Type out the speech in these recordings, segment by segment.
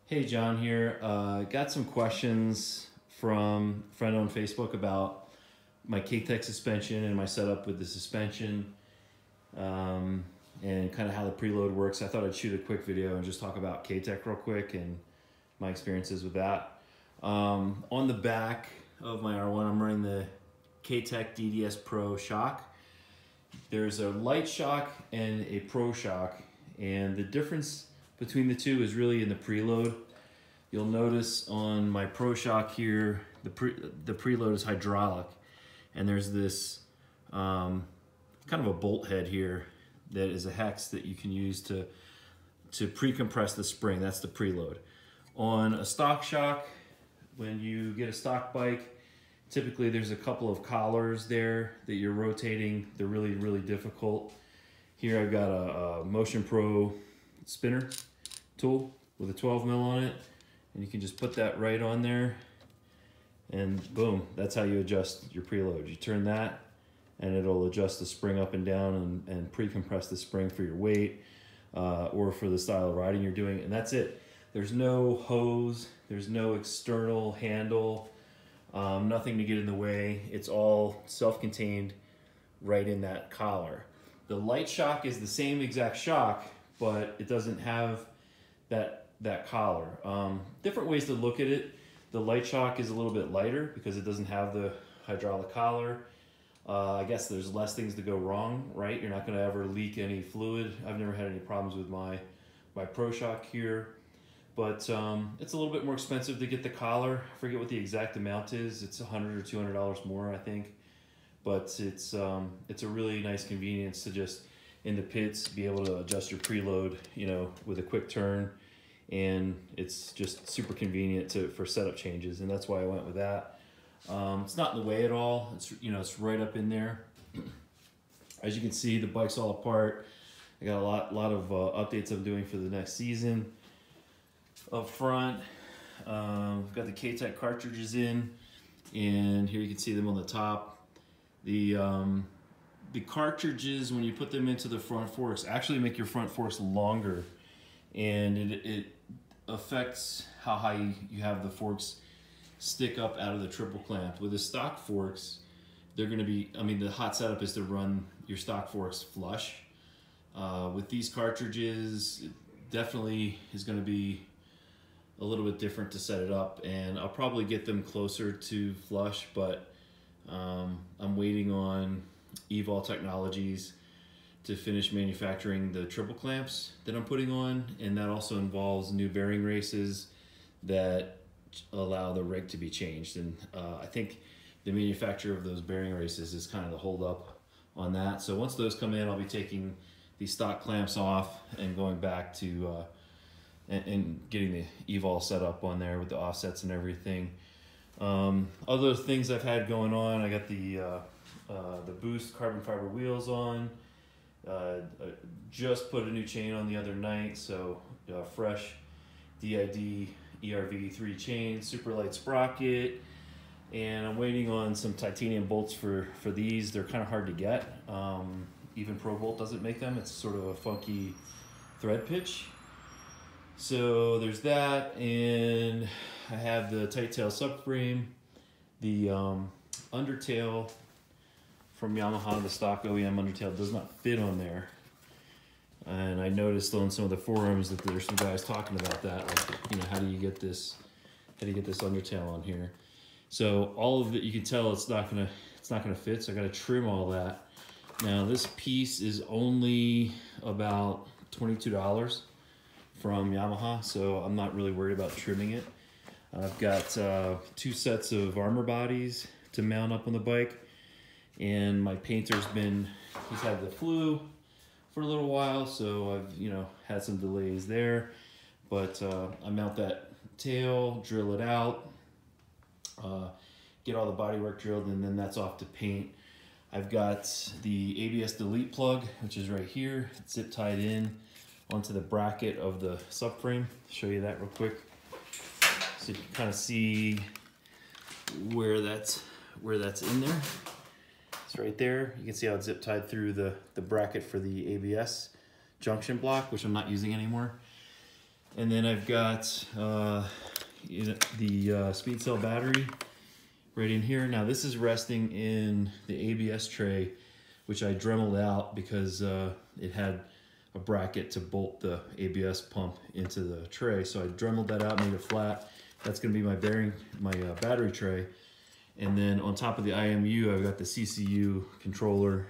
Hey, John here. Got some questions from a friend on Facebook about my K-Tech suspension and my setup with the suspension, and kind of how the preload works. I thought I'd shoot a quick video and just talk about K-Tech real quick and my experiences with that. On the back of my R1, I'm running the K-Tech DDS Pro shock. There's a light shock and a pro shock, and the difference between the two is really in the preload. You'll notice on my pro shock here, the preload is hydraulic, and there's this kind of a bolt head here that is a hex that you can use to pre-compress the spring. That's the preload. On a stock shock, when you get a stock bike, typically there's a couple of collars there that you're rotating. They're really, really difficult. Here I've got a Motion Pro spinner tool with a 12 mil on it, and you can just put that right on there, and boom, that's how you adjust your preload. You turn that and it'll adjust the spring up and down and pre-compress the spring for your weight or for the style of riding you're doing, and that's it. There's no hose, there's no external handle, nothing to get in the way. It's all self-contained right in that collar. The light shock is the same exact shock, but it doesn't have that collar. Different ways to look at it. The light shock is a little bit lighter because it doesn't have the hydraulic collar. I guess there's less things to go wrong, right? You're not going to ever leak any fluid. I've never had any problems with my Pro Shock here, but it's a little bit more expensive to get the collar. I forget what the exact amount is. It's $100 or $200 more, I think, but it's a really nice convenience to just in the pits be able to adjust your preload, you know, with a quick turn, and it's just super convenient for setup changes, and that's why I went with that. It's not in the way at all. It's, you know, it's right up in there. As you can see, the bike's all apart. I got a lot of updates I'm doing for the next season. Up front, I've got the K-Tech cartridges in, and here you can see them on the top. The cartridges, when you put them into the front forks, actually make your front forks longer, and it affects how high you have the forks stick up out of the triple clamp. With the stock forks, they're going to be, I mean, the hot setup is to run your stock forks flush. With these cartridges, it definitely is going to be a little bit different to set it up, and I'll probably get them closer to flush, but I'm waiting on Evol Technologies to finish manufacturing the triple clamps that I'm putting on, and that also involves new bearing races that allow the rig to be changed. And I think the manufacturer of those bearing races is kind of the hold up on that. So once those come in, I'll be taking these stock clamps off and going back to and getting the Evol set up on there with the offsets and everything. Other things I've had going on, I got the Boost carbon fiber wheels on. Just put a new chain on the other night, so fresh DID ERV3 chain, super light sprocket, and I'm waiting on some titanium bolts for these. They're kind of hard to get. Even Pro Bolt doesn't make them. It's sort of a funky thread pitch. So there's that, and I have the tight tail subframe, the undertail from Yamaha, the stock OEM undertail, does not fit on there. And I noticed on some of the forums that there's some guys talking about that, like, you know, how do you get this undertail on here? So all of it, you can tell it's not gonna fit. So I got to trim all that. Now this piece is only about $22 from Yamaha, so I'm not really worried about trimming it. I've got 2 sets of armor bodies to mount up on the bike, and my painter's he's had the flu for a little while, so I've, you know, had some delays there, but I mount that tail, drill it out, get all the bodywork drilled, and then that's off to paint. I've got the ABS delete plug, which is right here. It's zip tied in onto the bracket of the subframe. Show you that real quick, so you can kind of see where that's in there. It's right there. You can see how it's zip tied through the bracket for the ABS junction block, which I'm not using anymore. And then I've got the speed cell battery right in here. Now this is resting in the ABS tray, which I dremeled out because it had a bracket to bolt the ABS pump into the tray. So I dremeled that out, made it flat. That's gonna be my battery tray. And then on top of the IMU, I've got the CCU controller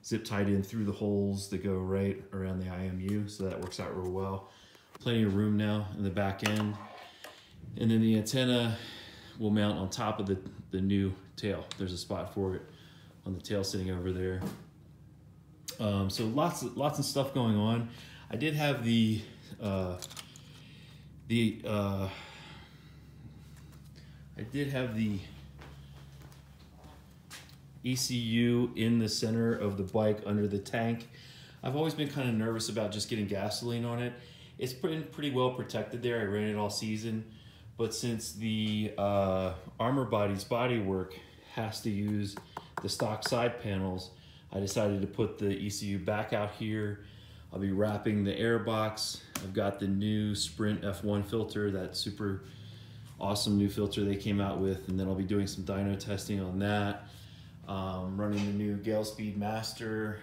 zip tied in through the holes that go right around the IMU. So that works out real well. Plenty of room now in the back end. And then the antenna will mount on top of the new tail. There's a spot for it on the tail sitting over there. So lots of stuff going on. I did have the ECU in the center of the bike under the tank. I've always been kind of nervous about just getting gasoline on it. It's been pretty well protected there. I ran it all season, but since the Armor Body's bodywork has to use the stock side panels, I decided to put the ECU back out here. I'll be wrapping the air box. I've got the new Sprint F1 filter, that super awesome new filter they came out with, and then I'll be doing some dyno testing on that. Running the new Gale Speed Master,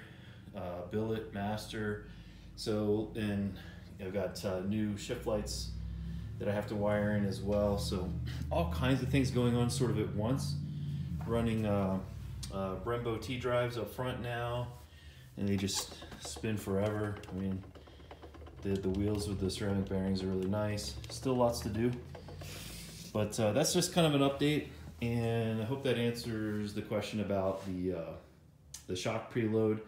Billet Master. So, and I've got new shift lights that I have to wire in as well. So all kinds of things going on sort of at once. Running Brembo T-drives up front now, and they just spin forever. I mean, the wheels with the ceramic bearings are really nice. Still lots to do, but that's just kind of an update, and I hope that answers the question about the shock preload.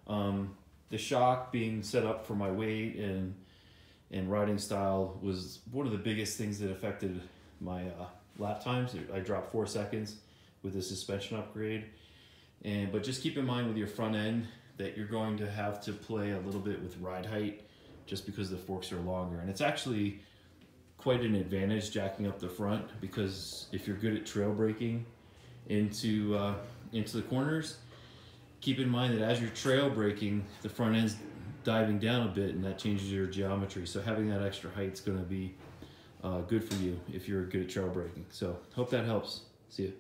The shock being set up for my weight and riding style was one of the biggest things that affected my lap times. I dropped 4 seconds with the suspension upgrade. But just keep in mind with your front end that you're going to have to play a little bit with ride height just because the forks are longer. And it's actually quite an advantage jacking up the front, because if you're good at trail braking into the corners, keep in mind that as you're trail braking, the front end's diving down a bit, and that changes your geometry. So having that extra height is going to be good for you if you're good at trail braking. So hope that helps. See you.